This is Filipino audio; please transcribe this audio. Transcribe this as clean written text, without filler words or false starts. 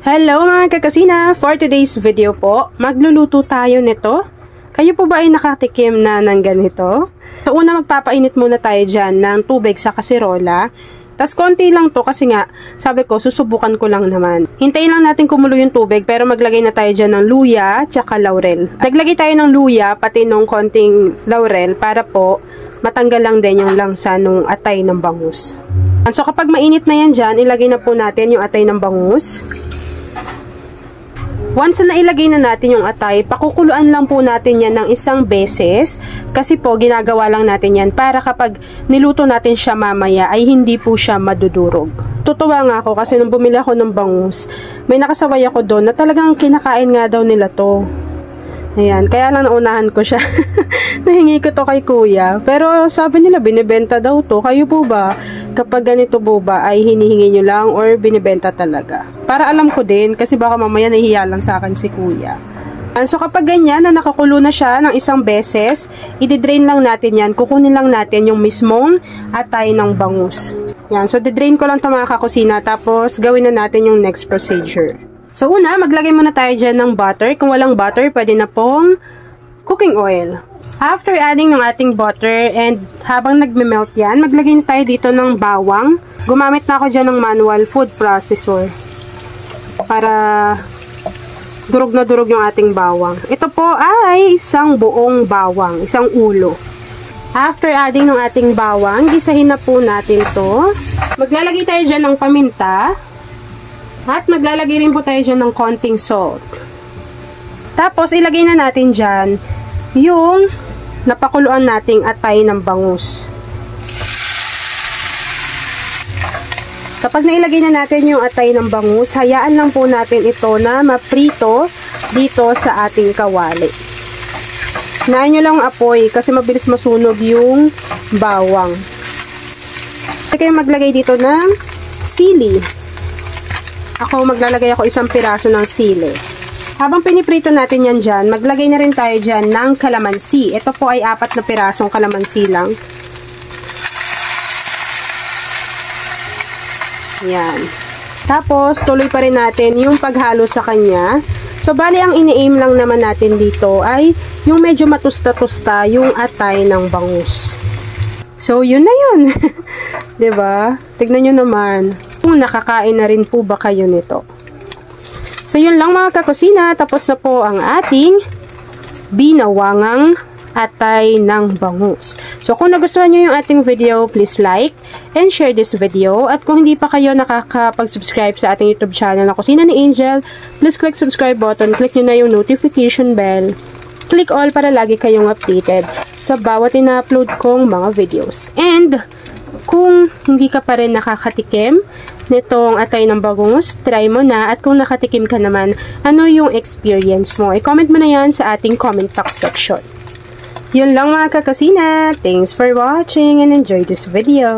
Hello mga kakasina! For today's video po, magluluto tayo nito. Kayo po ba ay nakatikim na ng ganito? So una magpapainit muna tayo dyan ng tubig sa kasirola. Tas konti lang to kasi nga, sabi ko, susubukan ko lang naman. Hintayin lang natin kumulo yung tubig pero maglagay na tayo dyan ng luya tsaka laurel. Naglagay tayo ng luya pati nung konting laurel para po matanggal lang din yung langsa nung atay ng bangus. So kapag mainit na yan dyan, ilagay na po natin yung atay ng bangus. Once na ilagay na natin yung atay, pakukuluan lang po natin yan ng isang beses. Kasi po, ginagawa lang natin yan para kapag niluto natin siya mamaya, ay hindi po siya madudurog. Tutuwa nga ako kasi nung bumili ako ng bangus, may nakasaway ako doon na talagang kinakain nga daw nila to. Ayan, kaya lang naunahan ko siya. Nahingi ko to kay kuya. Pero sabi nila, binibenta daw to. Kayo po ba, kapag ganito po ba, ay hinihingi nyo lang or binibenta talaga? Para alam ko din, kasi baka mamaya nahihiya lang sa akin si kuya. So kapag ganyan na nakakulo na siya ng isang beses, i-drain lang natin yan. Kukunin lang natin yung mismong atay ng bangus. Yan, so di-drain ko lang ito mga kakusina. Tapos gawin na natin yung next procedure. So una, maglagay muna tayo dyan ng butter. Kung walang butter, pwede na pong cooking oil. After adding ng ating butter and habang nagme-melt yan, maglagay na tayo dito ng bawang. Gumamit na ako dyan ng manual food processor para durog na durog yung ating bawang. Ito po ay isang buong bawang, isang ulo. After adding ng ating bawang, gisahin na po natin to. Maglalagay tayo dyan ng paminta. At maglalagay rin po tayo dyan ng konting salt. Tapos, ilagay na natin dyan yung napakuluan nating atay ng bangus. Kapag nailagay na natin yung atay ng bangus, hayaan lang po natin ito na maprito dito sa ating kawali. Hinaan nyo lang apoy kasi mabilis masunog yung bawang. Kasi kayo maglagay dito ng sili. Ako, maglalagay ako isang piraso ng sili. Habang piniprito natin yan dyan, maglagay na rin tayo dyan ng kalamansi. Ito po ay 4 na pirasong kalamansi lang. Yan. Tapos, tuloy pa rin natin yung paghalo sa kanya. So, bali ang ini-aim lang naman natin dito ay yung medyo matusta-tusta yung atay ng bangus. So, yun na yun. Diba? Tignan nyo naman. Kung nakakain na rin po ba kayo nito. So, yun lang mga kakusina. Tapos na po ang ating binawangang atay ng bangus. So, kung nagustuhan nyo yung ating video, please like and share this video. At kung hindi pa kayo nakakapag-subscribe sa ating YouTube channel na Kusina ni Angel, please click subscribe button. Click nyo na yung notification bell. Click all para lagi kayong updated sa bawat ina-upload kong mga videos. And, kung hindi ka pa rin nakakatikim nitong atay ng bangus, try mo na. At kung nakatikim ka naman, ano yung experience mo? I-comment mo na yan sa ating comment box section. Yun lang mga kakasina. Thanks for watching and enjoy this video.